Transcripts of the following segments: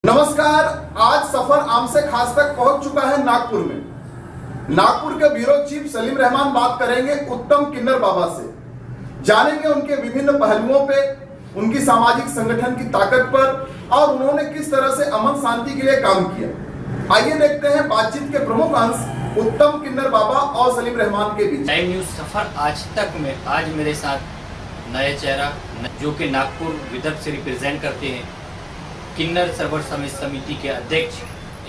नमस्कार। आज सफर आम से खास तक पहुंच चुका है नागपुर में। नागपुर के ब्यूरो चीफ सलीम रहमान बात करेंगे उत्तम किन्नर बाबा से, जानेंगे उनके विभिन्न पहलुओं पे, उनकी सामाजिक संगठन की ताकत पर और उन्होंने किस तरह से अमन शांति के लिए काम किया। आइए देखते हैं बातचीत के प्रमुख अंश उत्तम किन्नर बाबा और सलीम रहमान के बीच। टाइम न्यूज सफर आज तक में आज मेरे साथ नया चेहरा जो कि नागपुर विदर्भ से रिप्रेजेंट करते हैं, किन्नर सर्वर समिति के अध्यक्ष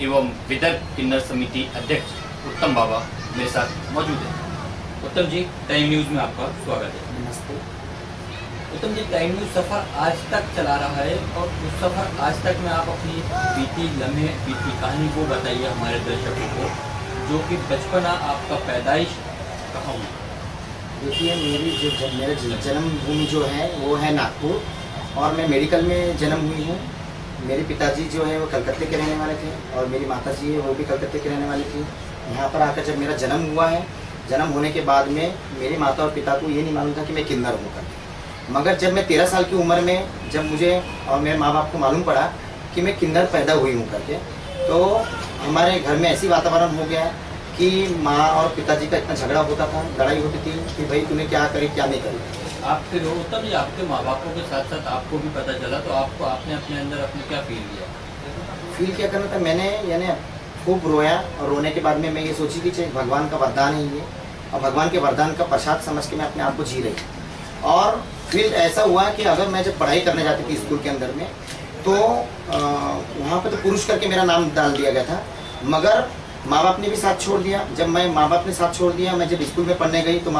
एवं विदर्भ किन्नर समिति अध्यक्ष उत्तम बाबा मेरे साथ मौजूद है। उत्तम जी, टाइम न्यूज में आपका स्वागत है। नमस्ते। उत्तम जी, टाइम न्यूज सफर आज तक चला रहा है और उस सफर आज तक में आप अपनी बीती लम्हे बीती कहानी को बताइए हमारे दर्शकों को, जो कि बचपना आपका पैदाइश कहाँ हुआ? देखिए, मेरा जन्मभूमि जो है वो है नागपुर और मैं मेडिकल में जन्म हुई हूँ। मेरे पिताजी जो है वो कलकत्ते के रहने वाले थे और मेरी माता जी है वो भी कलकत्ते के रहने वाली थी। यहाँ पर आकर जब मेरा जन्म हुआ है, जन्म होने के बाद में मेरी माता और पिता को ये नहीं मालूम था कि मैं किन्नर हूँ करके। मगर जब मैं 13 साल की उम्र में जब मुझे और मेरे माँ बाप को मालूम पड़ा कि मैं किन्नर पैदा हुई हूँ करके, तो हमारे घर में ऐसी वातावरण हो गया कि माँ और पिताजी का इतना झगड़ा होता था, लड़ाई होती थी कि भाई तूने क्या करी क्या नहीं करी। आप फिर उत्तम जी, आपके माँ बापों के साथ साथ आपको भी पता चला, तो आपको आपने अपने अंदर अपने क्या फील क्या करना था, मैंने यानी खूब रोया और रोने के बाद में मैं ये सोची कि चाहे भगवान का वरदान है ये, और भगवान के वरदान का प्रसाद समझ के मैं अपने आप को जी रही। और फिर ऐसा हुआ कि अगर मैं जब पढ़ाई करने जाती थी स्कूल के अंदर में, तो वहाँ पर तो पुरुष करके मेरा नाम डाल दिया गया था, मगर माँ बाप ने भी साथ छोड़ दिया। जब माँ बाप ने साथ छोड़ दिया, मैं जब स्कूल में पढ़ने गई तो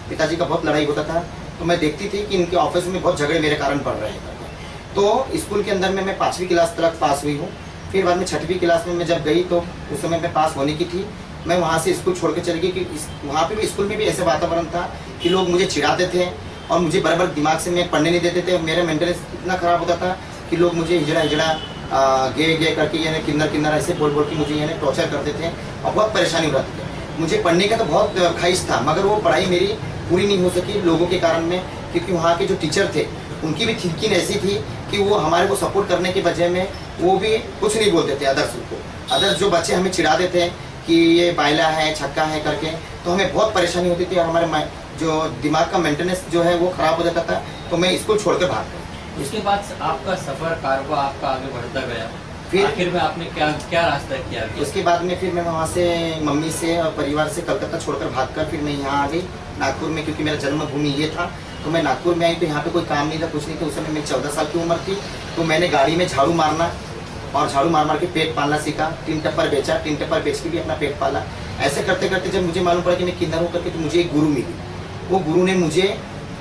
पिताजी का बहुत लड़ाई होता था, तो मैं देखती थी कि इनके ऑफिस में बहुत झगड़े मेरे कारण पड़ रहे हैं। तो स्कूल के अंदर में मैं 5वीं क्लास तक पास हुई हूँ। फिर बाद में 6वीं क्लास में मैं जब गई तो उस समय मैं पास होने की थी, मैं वहाँ से स्कूल छोड़ के चली गई कि वहाँ पे भी स्कूल में भी ऐसे वातावरण था कि लोग मुझे चिढ़ाते थे और मुझे बराबर दिमाग से मैं पढ़ने नहीं देते थे। मेरा मेंटल इतना ख़राब होता था कि लोग मुझे हिजड़ा गे करके यानी किन्नर ऐसे बोल के मुझे यानी टॉर्चर करते थे और बहुत परेशानी हो रही थी। मुझे पढ़ने का तो बहुत ख्वाहिश था, मगर वो पढ़ाई मेरी पूरी नहीं हो सकी लोगों के कारण में, क्योंकि वहाँ के जो टीचर थे उनकी भी थिंकिंग ऐसी थी कि वो हमारे को सपोर्ट करने के वजह में वो भी कुछ नहीं बोलते थे अदर्स जो बच्चे हमें चिढ़ा देते हैं कि ये बायला है छक्का है करके, तो हमें बहुत परेशानी होती थी और हमारे जो दिमाग का मेंटेनेंस जो है वो ख़राब हो जाता था। तो मैं स्कूल छोड़ कर भाग गया। उसके बाद आपका सफ़र कारवा आपका आगे बढ़ता गया, फिर आखिर में आपने क्या रास्ता किया? उसके बाद में फिर मैं वहाँ से मम्मी से और परिवार से कलकत्ता छोड़कर भागकर फिर मैं यहाँ आ गई नागपुर में, क्योंकि मेरा जन्मभूमि ये था। तो मैं नागपुर में आई तो यहाँ पे कोई काम नहीं था, कुछ नहीं था। उस समय मेरी 14 साल की उम्र थी, तो मैंने गाड़ी में झाड़ू मारना और झाड़ू मार के पेट पालना सीखा। टीन टप्पर बेचा, टीन टप्पर बेच के भी अपना पेट पाला। ऐसे करते करते जब मुझे मालूम पड़ा कि मैं किन्नर हूँ करके, तो मुझे एक गुरु मिली। वो गुरु ने मुझे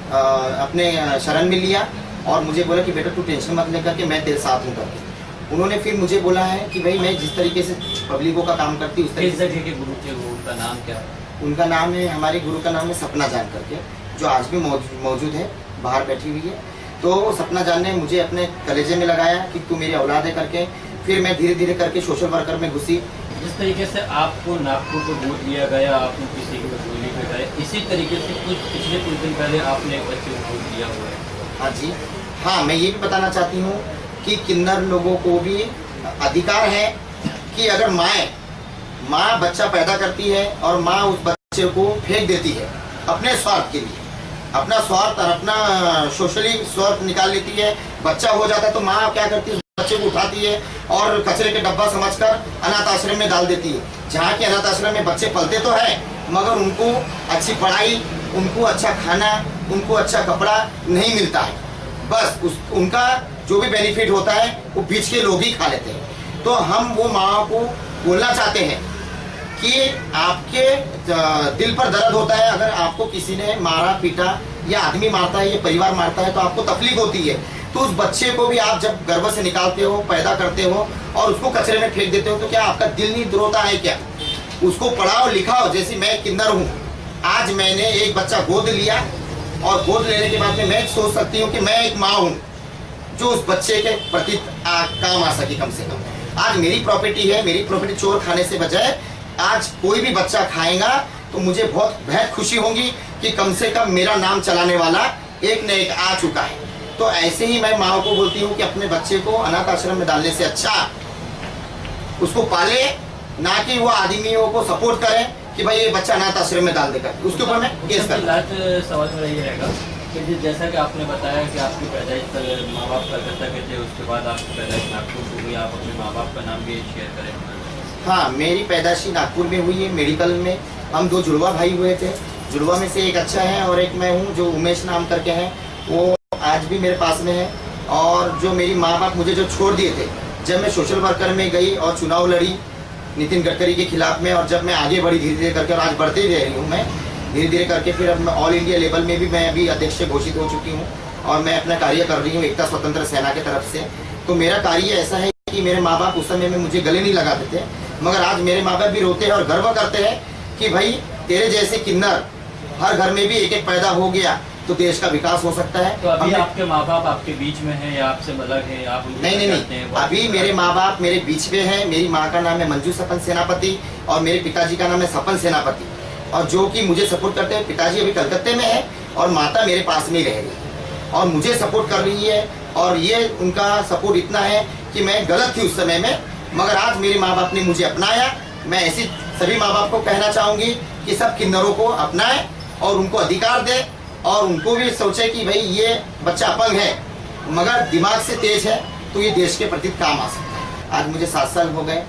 अपने शरण में लिया और मुझे बोला कि बेटा तू टेंशन मत लेकर के मैं तेरे साथ हूँ करके। उन्होंने फिर मुझे बोला है कि भाई मैं जिस तरीके से पब्लिकों का काम करती हूँ उस तरीके से। के गुरु थे वो, उनका नाम क्या? उनका नाम है, हमारे गुरु का नाम है सपना जान करके, जो आज भी मौजूद है, बाहर बैठी हुई है। तो सपना जान ने मुझे अपने कलेजे में लगाया कि तू मेरी औलाद है करके। फिर मैं धीरे धीरे करके सोशल वर्कर में घुसी। जिस तरीके से आपको नागपुर को गोद लिया गया, आपने किसी की वसूली पे गए, इसी तरीके से पिछले कुछ दिन पहले आपने एक बच्चे को गोद लिया हुआ है। हाँ जी, हाँ, मैं ये भी बताना चाहती हूँ कि किन्नर लोगों को भी अधिकार है कि अगर माँ बच्चा पैदा करती है और माँ उस बच्चे को फेंक देती है अपने स्वार्थ के लिए, अपना स्वार्थ और अपना सोशली स्वार्थ निकाल लेती है, बच्चा हो जाता है तो माँ क्या करती है, बच्चे को उठाती है और कचरे के डब्बा समझकर अनाथ आश्रम में डाल देती है। जहाँ के अनाथ आश्रम में बच्चे पलते तो है, मगर उनको अच्छी पढ़ाई, उनको अच्छा खाना, उनको अच्छा कपड़ा नहीं मिलता है। बस उनका जो भी बेनिफिट होता है वो बीच के लोग ही खा लेते हैं। तो हम वो माँ को बोलना चाहते हैं कि आपके दिल पर दर्द होता है अगर आपको किसी ने मारा पीटा, या आदमी मारता है, या परिवार मारता है, तो आपको तकलीफ होती है। तो उस बच्चे को भी आप जब गर्भ से निकालते हो, पैदा करते हो और उसको कचरे में फेंक देते हो, तो क्या आपका दिल नहीं रोता है क्या? उसको पढ़ाओ लिखाओ। जैसे मैं किन्नर हूँ, आज मैंने एक बच्चा गोद लिया और गोद लेने के बाद में मैं सोच सकती हूँ कि मैं एक माँ हूँ जो उस बच्चे के प्रति काम आ सके कम से कम। आज मेरी प्रॉपर्टी है, मेरी प्रॉपर्टी चोर खाने से बजाय आज कोई भी बच्चा खाएगा तो मुझे बहुत बेहद खुशी होगी कि कम से कम मेरा नाम चलाने वाला एक न एक आ चुका है। तो ऐसे ही मैं माँ को बोलती हूँ कि अपने बच्चे को अनाथ आश्रम में डालने से अच्छा उसको पाले, ना कि वो आदमियों को सपोर्ट करें कि भाई ये बच्चा अनाथ आश्रम में डाल देगा, उसके ऊपर में केस कर। लास्ट सवाल मेरा ये रहेगा कि जैसा कि आपने बताया कि आपकी पैदाइश माँ बाप कलकत्ता के थे, उसके बाद आपकी पैदाइश नागपुर से हुई, आप अपने माँ बाप का नाम भी शेयर करें। हाँ, मेरी पैदाइशी नागपुर में हुई है। मेडिकल में हम 2 जुड़वा भाई हुए थे। जुड़वा में से एक अच्छा है और एक मैं हूँ जो उमेश नाम करके हैं, वो आज भी मेरे पास में है। और जो मेरी माँ बाप मुझे जो छोड़ दिए थे, जब मैं सोशल वर्कर में गई और चुनाव लड़ी नितिन गडकरी के खिलाफ में, और जब मैं आगे बढ़ी धीरे धीरे करके, और आज बढ़ते ही रह रही हूँ मैं धीरे धीरे करके, फिर अब मैं ऑल इंडिया लेवल में भी मैं अभी अध्यक्ष घोषित हो चुकी हूँ और मैं अपना कार्य कर रही हूँ एकता स्वतंत्र सेना की तरफ से। तो मेरा कार्य ऐसा है कि मेरे माँ बाप उस समय में मुझे गले नहीं लगाते थे, मगर आज मेरे माँ बाप भी रोते हैं और गर्व करते हैं कि भाई तेरे जैसे किन्नर हर घर में भी एक एक पैदा हो गया तो देश का विकास हो सकता है। तो अभी आपके माँ बाप आपके बीच में हैं या आपसे अलग हैं? आप नहीं, अभी मेरे माँ बाप मेरे बीच में हैं। मेरी माँ का नाम है मंजू सपन सेनापति और मेरे पिताजी का नाम है सपन सेनापति, और जो कि मुझे सपोर्ट करते हैं। पिताजी अभी कलकत्ते में है और माता मेरे पास में ही रह रही है और मुझे सपोर्ट कर रही है, और ये उनका सपोर्ट इतना है कि मैं गलत थी उस समय में, मगर आज मेरे माँ बाप ने मुझे अपनाया। मैं ऐसी सभी माँ बाप को कहना चाहूँगी कि सब किन्नरों को अपनाएं और उनको अधिकार दें, और उनको भी सोचे कि भाई ये बच्चा अपंग है मगर दिमाग से तेज है तो ये देश के प्रति काम आ सकता है। आज मुझे 7 साल हो गए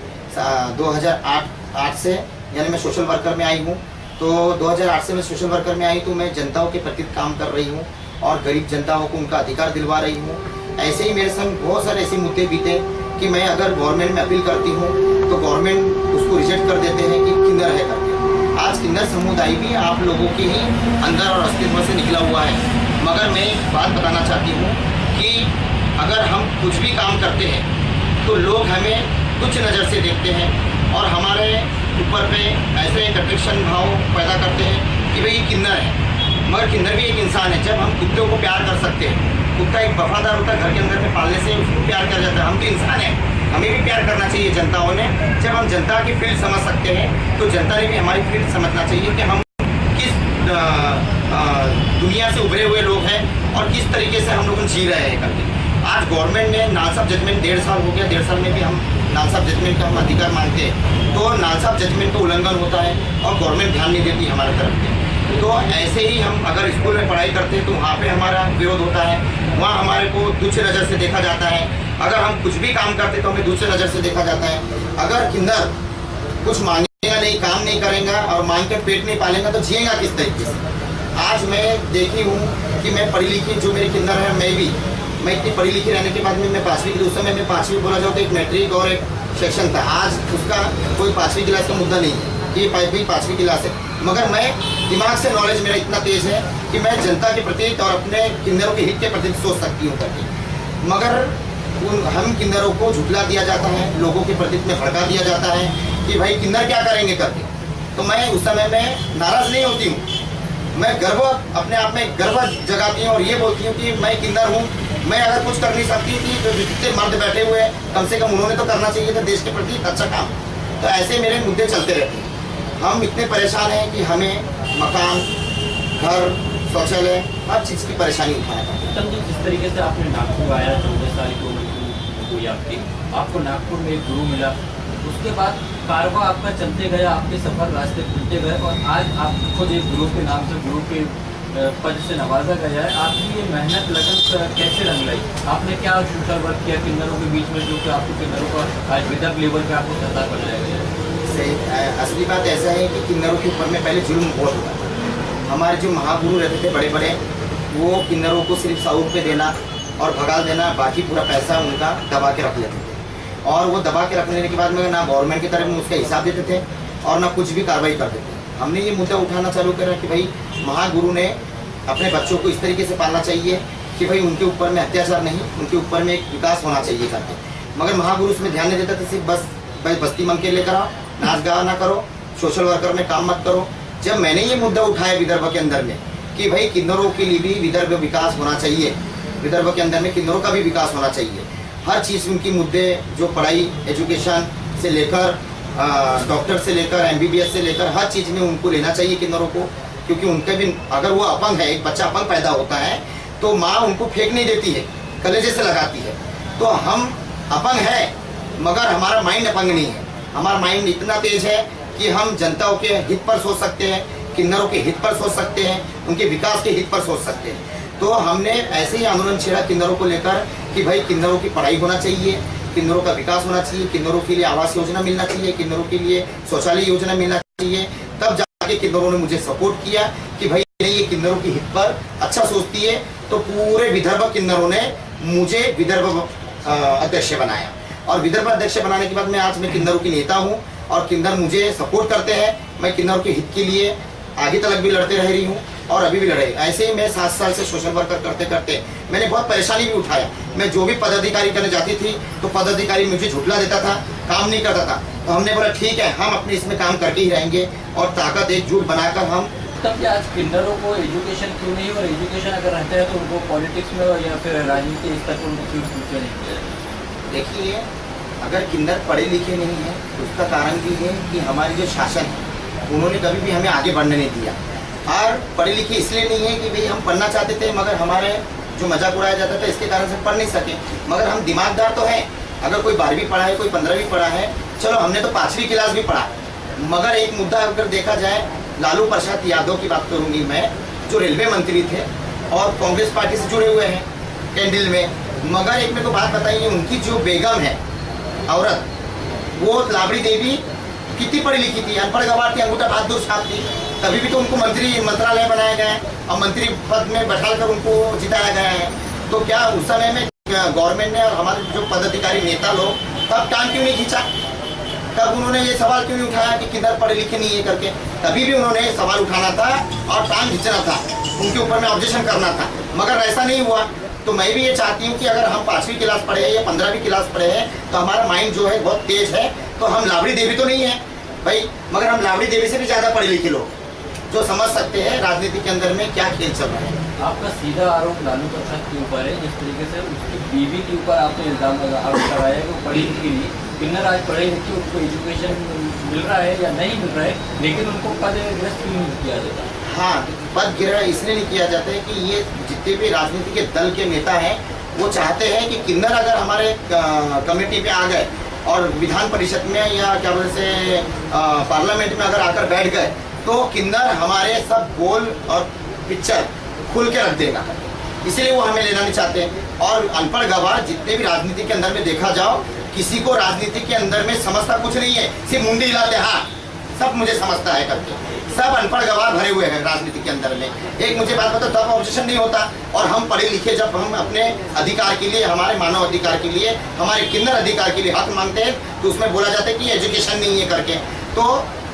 2008 से, यानी मैं सोशल वर्कर में आई हूँ। तो 2008 से मैं सोशल वर्कर में आई तो मैं जनताओं के प्रति काम कर रही हूँ और गरीब जनताओं को उनका अधिकार दिलवा रही हूँ। ऐसे ही मेरे संग बहुत सारे ऐसे मुद्दे बीते कि मैं अगर गवर्नमेंट में अपील करती हूँ तो गवर्नमेंट उसको रिजेक्ट कर देते हैं कि किन्नर है करके। आज किन्नर समुदाय भी आप लोगों के ही अंदर और अस्तित्व से निकला हुआ है, मगर मैं एक बात बताना चाहती हूँ कि अगर हम कुछ भी काम करते हैं तो लोग हमें तुच्छ नज़र से देखते हैं और हमारे ऊपर पे ऐसे एक अट्रैक्शन भाव पैदा करते हैं कि भाई ये किन्नर है, मगर किन्नर भी एक इंसान है। जब हम कुत्तों को प्यार कर सकते हैं, कुत्ता एक वफादार होता है, घर के अंदर में पालने से उसको प्यार कर जाता है। हम तो इंसान हैं, हमें भी प्यार करना चाहिए जनताओं ने। जब हम जनता की फील्ड समझ सकते हैं तो जनता ने भी हमारी फील्ड समझना चाहिए कि हम किस दुनिया से उभरे हुए लोग हैं और किस तरीके से हम लोग जी रहे हैं करके। आज गवर्नमेंट ने नालसाब जजमेंट 1.5 साल हो गया, 1.5 साल में भी हम नालसाब जजमेंट का हम अधिकार मांगते हैं तो नालसाब जजमेंट का उल्लंघन होता है और गवर्नमेंट ध्यान नहीं देती हमारे तरफ पे। तो ऐसे ही हम अगर स्कूल में पढ़ाई करते हैं तो वहाँ पे हमारा विरोध होता है, वहाँ हमारे को तुच्छ नज़र से देखा जाता है। अगर हम कुछ भी काम करते तो हमें दूसरे नज़र से देखा जाता है। अगर किन्नर कुछ मांगेगा नहीं, काम नहीं करेगा और मांग के पेट नहीं पालेगा तो जिएगा किस तरीके से। आज मैं देखी हूँ कि मैं पढ़ी लिखी, जो मेरे किन्नर है मैं इतनी पढ़ी लिखी रहने के बाद में मैं 5वीं उस समय में 5वीं बोला जाओ तो एक मैट्रिक और एक सेक्शन था। आज उसका कोई 5वीं क्लास का मुद्दा नहीं है कि ये 5वीं क्लास है, मगर मैं दिमाग से नॉलेज मेरा इतना तेज है कि मैं जनता के प्रति और अपने किन्नरों के हित के प्रति सोच सकती हूँ करके। मगर हम किन्नरों को झुठला दिया जाता है, लोगों के प्रति में भड़का दिया जाता है कि भाई किन्नर क्या करेंगे करके। तो मैं उस समय में नाराज़ नहीं होती हूँ, मैं गर्व अपने आप में गर्व जगाती हूँ और ये बोलती हूँ कि मैं किन्नर हूँ। मैं अगर कुछ कर नहीं सकती थी तो जितने मर्द बैठे हुए हैं कम से कम उन्होंने तो करना चाहिए था देश के प्रति अच्छा काम। तो ऐसे मेरे मुद्दे चलते रहते हैं। हम इतने परेशान हैं कि हमें मकान, घर, शौचालय हर चीज़ की परेशानी उठाना पड़ता है। जिस तरीके से आपने नागपुर आया, 14 साल की उम्र हुई आपकी, आपको नागपुर में एक गुरु मिला, उसके बाद कारवा आपका चलते गया, आपके सफर रास्ते खुलते गए और आज आप खुद एक गुरु के नाम से गुरु के पद से नवाजा गया है। आपकी ये मेहनत लगन कैसे रंग लाई? आपने क्या सोशल वर्क किया किन्नरों के बीच में जो कि आपको किन्नरों का आज विदर्भ लेवल पे आपको सत्ता कर जाएगा? असली बात ऐसा है कि किन्नरों के ऊपर में पहले जुल्म बहुत हुआ था। हमारे जो महागुरु रहते थे बड़े बड़े, वो किन्नरों को सिर्फ 100 रुपये देना और भगा देना, बाकी पूरा पैसा उनका दबा के रख लेते थे। और वो दबा के रख लेने के बाद में ना गवर्नमेंट की तरफ में उसका हिसाब देते थे और ना कुछ भी कार्रवाई करते थे। हमने ये मुद्दा उठाना चालू करा कि भाई महागुरु ने अपने बच्चों को इस तरीके से पालना चाहिए कि भाई उनके ऊपर में अत्याचार नहीं, उनके ऊपर में एक विकास होना चाहिए करके। मगर महागुरु उसमें ध्यान नहीं देता था, सिर्फ बस बस्ती मंग के लेकर आओ, नाच गा ना करो, सोशल वर्कर में काम मत करो। जब मैंने ये मुद्दा उठाया विदर्भ के अंदर में कि भाई किन्नरों के लिए भी विदर्भ विकास होना चाहिए, विदर्भ के अंदर में किन्नरों का भी विकास होना चाहिए, हर चीज़ उनकी मुद्दे जो पढ़ाई एजुकेशन से लेकर डॉक्टर से लेकर MBBS से लेकर हर चीज़ में उनको लेना चाहिए किन्नरों को। क्योंकि उनके भी अगर वो अपंग है, एक बच्चा अपंग पैदा होता है तो माँ उनको फेंक नहीं देती है, कलेजे से लगाती है। तो हम अपंग है मगर हमारा माइंड अपंग नहीं है। हमारा माइंड इतना तेज है कि हम जनताओं के हित पर सोच सकते हैं, किन्नरों के हित पर सोच सकते हैं, उनके विकास के हित पर सोच सकते हैं। तो हमने ऐसे ही आंदोलन छेड़ा किन्नरों को लेकर कि भाई किन्नरों की पढ़ाई होना चाहिए, किन्नरों का विकास होना चाहिए, किन्नरों के लिए आवास योजना मिलना चाहिए, किन्नरों के लिए शौचालय योजना मिलना चाहिए। तब जाके किन्नरों ने मुझे सपोर्ट किया कि भाई ये किन्नरों के हित पर अच्छा सोचती है। तो पूरे विदर्भ किन्नरों ने मुझे विदर्भ अध्यक्ष बनाया, और विदर्भ अध्यक्ष बनाने के बाद मैं किन्नरों की नेता हूँ और किन्नर मुझे सपोर्ट करते हैं। मैं किन्नरों के हित के लिए आगे तक भी लड़ते रह रही हूँ और अभी भी लड़े। ऐसे ही मैं 7 साल से सोशल वर्कर करते करते मैंने बहुत परेशानी भी उठाया। मैं जो भी पदाधिकारी करने जाती थी तो पदाधिकारी मुझे झुठला देता था, काम नहीं करता था। तो हमने बोला ठीक है, हम अपने इसमें काम करके ही रहेंगे और ताकत एकजुट बनाकर हम। तब आज किन्नरों को एजुकेशन क्यों नहीं, और एजुकेशन अगर रहता है तो उनको पॉलिटिक्स में या फिर राजनीति स्तर पर उनको क्यों नहीं किया? देखिए, अगर किन्नर पढ़े लिखे नहीं है तो उसका कारण भी है कि हमारी जो शासन है उन्होंने कभी भी हमें आगे बढ़ने नहीं दिया। और पढ़े लिखे इसलिए नहीं है कि भाई हम पढ़ना चाहते थे मगर हमारे जो मजाक उड़ाया जाता था इसके कारण से पढ़ नहीं सके। मगर हम दिमागदार तो हैं। अगर कोई 12वीं पढ़ा है, कोई 15वीं पढ़ा है, चलो हमने तो 5वीं क्लास भी पढ़ा। मगर एक मुद्दा अगर देखा जाए, लालू प्रसाद यादव की बात करूंगी मैं, जो रेलवे मंत्री थे और कांग्रेस पार्टी से जुड़े हुए हैं कैंडिल में। मगर एक मेरे को बात बताइए, उनकी जो बेगम है औरत, वो लाबड़ी देवी कितनी पढ़ी लिखी थी, अनपढ़ गवार थी, अंगूठा हाथ दूर छाप थी। तभी भी तो उनको मंत्रालय बनाया गया है और मंत्री पद में बैठाकर उनको जिताया गया है। तो क्या उस समय में गवर्नमेंट ने और हमारे जो पदाधिकारी नेता लोग तब काम क्यों नहीं खींचा? तब उन्होंने ये सवाल क्यों नहीं उठाया कि किधर पढ़े लिखे नहीं है करके? तभी भी उन्होंने सवाल उठाना था और टांग खींचना था, उनके ऊपर में ऑब्जेक्शन करना था। मगर ऐसा नहीं हुआ। तो मैं भी ये चाहती हूँ कि अगर हम 5वीं क्लास पढ़े हैं या 15वीं क्लास पढ़े हैं तो हमारा माइंड जो है बहुत तेज है। तो हम लाबड़ी देवी तो नहीं है भाई, मगर हम लाबड़ी देवी से भी ज़्यादा पढ़े लिखे लोग जो समझ सकते हैं राजनीति के अंदर में क्या खेल चल रहा है। आपका सीधा आरोप लालू प्रसाद के ऊपर है, जिस तरीके से उसकी बीवी के ऊपर आपने इल्जाम आरोप लगाया है कि वो पढ़ी लिखी नहीं। किन्नर आज पढ़े लिखे, उनको एजुकेशन मिल रहा है या नहीं मिल रहा है, लेकिन उनको पद ग्रस्त क्यों नहीं किया जाता? हाँ, पद ग्रहण इसलिए नहीं किया जाता है कि ये जितने भी राजनीति के दल के नेता हैं वो चाहते हैं कि किन्नर अगर हमारे कमेटी पे आ गए और विधान परिषद में या क्या बोलते से पार्लियामेंट में अगर आकर बैठ गए तो किन्नर हमारे सब बोल और पिक्चर खुल के रख देगा। इसलिए वो हमें लेना नहीं चाहते। और अनपढ़ गवार जितने भी राजनीति के अंदर में देखा जाओ, किसी को राजनीति के अंदर में समझता कुछ नहीं है, सिर्फ मुंडी हिलाते, हाँ सब मुझे समझता है करके। सब अनपढ़ गवार भरे हुए हैं राजनीति के अंदर में। एक मुझे बात बताओ, तब ऑब्जेक्शन नहीं होता। और हम पढ़े लिखे जब हम अपने अधिकार के लिए, हमारे मानव अधिकार के लिए, हमारे किन्नर अधिकार के लिए हक मांगते हैं तो उसमें बोला जाता है कि एजुकेशन नहीं है करके। तो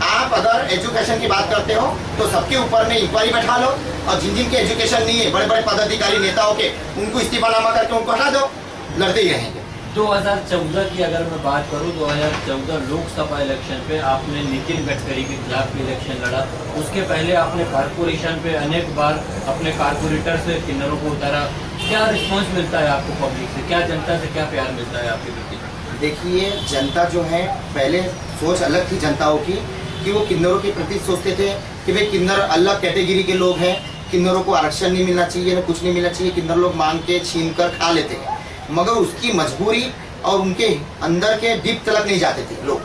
आप अगर एजुकेशन की बात करते हो तो सबके ऊपर में इंक्वायरी बैठा लो, और जिन जिन के एजुकेशन नहीं है, बड़े बड़े पदाधिकारी नेताओं के, उनको इस्तीफानामा करके उनको हटा दो, लड़ते ही रहेंगे। 2014 की अगर मैं बात करूं, 2014 लोकसभा इलेक्शन पे आपने नितिन गडकरी के खिलाफ इलेक्शन लड़ा। उसके पहले आपने कारपोरेशन पे अनेक बार अपने कारपोरेटर से किन्नरों को उतारा। क्या रिस्पॉन्स मिलता है आपको पब्लिक से? क्या जनता से क्या प्यार मिलता है आपके प्रति? देखिए, जनता जो है, पहले सोच अलग थी जनताओं की कि वो किन्नरों के प्रति सोचते थे कि भाई किन्नर अलग कैटेगरी के लोग हैं, किन्नरों को आरक्षण नहीं मिलना चाहिए, ना कुछ नहीं मिलना चाहिए, किन्नर लोग मांग के छीन कर खा लेते हैं। मगर उसकी मजबूरी और उनके अंदर के डीप तलक नहीं जाते थे लोग।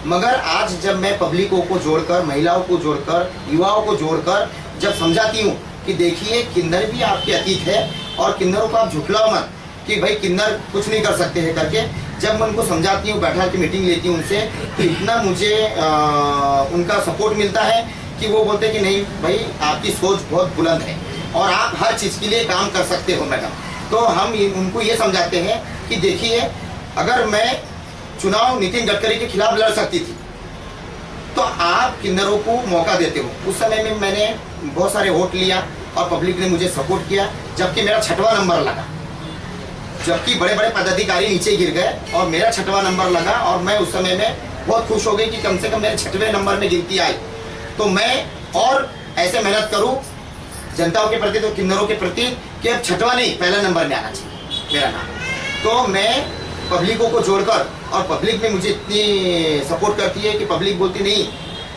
मगर आज जब मैं पब्लिकों को जोड़कर, महिलाओं को जोड़कर, युवाओं को जोड़कर जब समझाती हूँ कि देखिए किन्नर भी आपके अतीत है और किन्नरों को आप झुठलाओ मत कि भाई किन्नर कुछ नहीं कर सकते हैं करके, जब मैं उनको समझाती हूँ, बैठा के मीटिंग लेती हूँ उनसे, तो इतना मुझे उनका सपोर्ट मिलता है कि वो बोलते हैं कि नहीं भाई आपकी सोच बहुत बुलंद है और आप हर चीज़ के लिए काम कर सकते हो मैडम। तो हम उनको ये समझाते हैं कि देखिए, अगर मैं चुनाव नितिन गडकरी के खिलाफ लड़ सकती थी तो आप किन्नरों को मौका देते हो। उस समय में मैंने बहुत सारे वोट लिया और पब्लिक ने मुझे सपोर्ट किया, जबकि मेरा 6वां नंबर लगा। जबकि बड़े बड़े पदाधिकारी नीचे गिर गए और मेरा 6वां नंबर लगा, और मैं उस समय में बहुत खुश हो गई कि कम से कम मेरे 6वें नंबर में गिनती आई। तो मैं और ऐसे मेहनत करूं जनताओं के प्रति, तो किन्नरों के प्रति, कि अब 6वां नहीं, पहला नंबर में आना चाहिए मेरा नाम। तो मैं पब्लिकों को जोड़कर, और पब्लिक भी मुझे इतनी सपोर्ट करती है कि पब्लिक बोलती नहीं,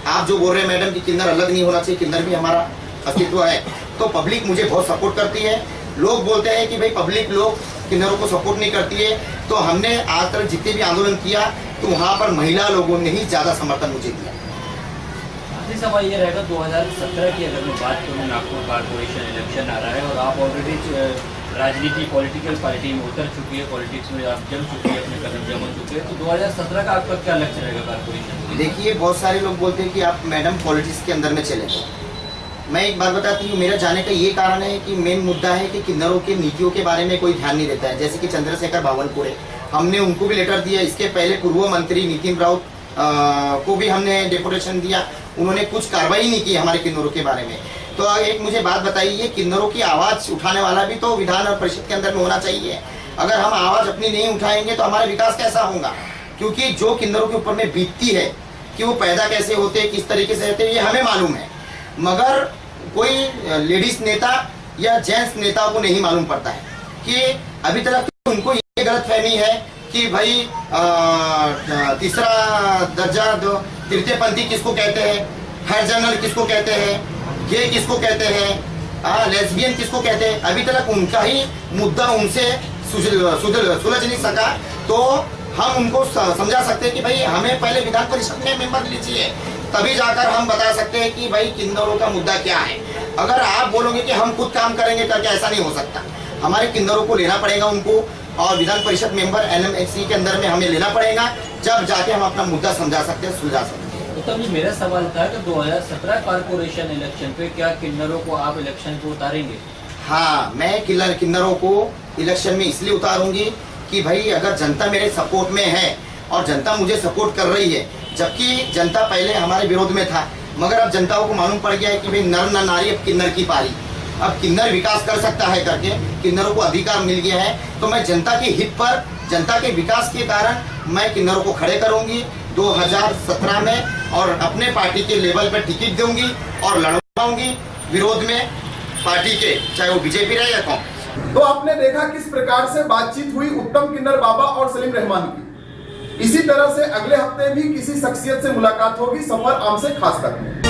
आप जो बोल रहे हैं मैडम कि किन्नर अलग नहीं होना चाहिए, किन्नर भी हमारा अस्तित्व है। तो पब्लिक मुझे बहुत सपोर्ट करती है। लोग बोलते हैं कि भाई पब्लिक लोग किन्नरों को सपोर्ट नहीं करती है, तो हमने आज तक जितने भी आंदोलन किया तो वहाँ पर महिला लोगों ने ही ज़्यादा समर्थन मुझे दिया। आखिरी सवाल ये रहेगा, 2017 की अगर मैं बात करूँ, नागपुर कारपोरेशन इलेक्शन आ रहा है और आप ऑलरेडी राजनीति पॉलिटिकल पार्टी में उतर चुकी है, पॉलिटिक्स में आप जम चुकी है, अपने कदम जमा चुके हैं, तो 2017 का आपका क्या लक्ष्य रहेगा कारपोरेशन? देखिए, बहुत सारे लोग बोलते हैं कि आप मैडम पॉलिटिक्स के अंदर में चले गए। मैं एक बात बताती हूँ, मेरा जाने का ये कारण है कि मेन मुद्दा है कि किन्नरों के नीतियों के बारे में कोई ध्यान नहीं देता है। जैसे कि चंद्रशेखर बावनकुळे, हमने उनको भी लेटर दिया। इसके पहले पूर्व मंत्री नितिन राउत को भी हमने डेपुटेशन दिया, उन्होंने कुछ कार्रवाई नहीं की हमारे किन्नरों के बारे में। तो एक मुझे बात बताइए, किन्नरों की आवाज़ उठाने वाला भी तो विधान और परिषद के अंदर में होना चाहिए। अगर हम आवाज़ अपनी नहीं उठाएंगे तो हमारा विकास कैसा होगा? क्योंकि जो किन्नरों के ऊपर में बीतती है कि वो पैदा कैसे होते हैं, किस तरीके से रहते हैं, ये हमें मालूम है, मगर कोई लेडीज नेता या जेंट्स नेता को नहीं मालूम पड़ता है कि अभी तक उनको ये गलतफहमी है कि भाई तीसरा दर्जा तृतीय पंथी किसको कहते हैं, थर्ड जनरल किसको कहते हैं, गे किसको कहते हैं, लेस्बियन किसको कहते हैं। अभी तक उनका ही मुद्दा उनसे सुलझ नहीं सका। तो हम उनको समझा सकते हैं कि भाई हमें पहले विधान परिषद में मेंबर लीजिए, तभी जाकर हम बता सकते हैं कि भाई किन्नरों का मुद्दा क्या है। अगर आप बोलोगे कि हम खुद काम करेंगे करके, ऐसा नहीं हो सकता। हमारे किन्नरों को लेना पड़ेगा उनको, और विधान परिषद मेंबर एनएमएससी के अंदर में हमें लेना पड़ेगा, जब जाके हम अपना मुद्दा समझा सकते हैं, सुलझा सकते हैं। तो तब मेरा सवाल था कि 2017 कारपोरेशन इलेक्शन पे क्या किन्नरों को आप इलेक्शन को उतारेंगे? हाँ, मैं किन्नरों को इलेक्शन में इसलिए उतारूंगी कि भाई अगर जनता मेरे सपोर्ट में है और जनता मुझे सपोर्ट कर रही है, जबकि जनता पहले हमारे विरोध में था, मगर अब जनता को मालूम पड़ गया है कि भाई नर न नारी, अब किन्नर की पारी, अब किन्नर विकास कर सकता है करके किन्नरों को अधिकार मिल गया है। तो मैं जनता के हित पर, जनता के विकास के कारण मैं किन्नरों को खड़े करूंगी 2017 में, और अपने पार्टी के लेवल पर टिकट दूंगी और लड़वाऊंगी विरोध में पार्टी के, चाहे वो बीजेपी रहे या कांग्रेस। तो आपने देखा किस प्रकार से बातचीत हुई उत्तम किन्नर बाबा और सलीम रहमान की। इसी तरह से अगले हफ्ते भी किसी शख्सियत से मुलाकात होगी सफर आम से खास तक में।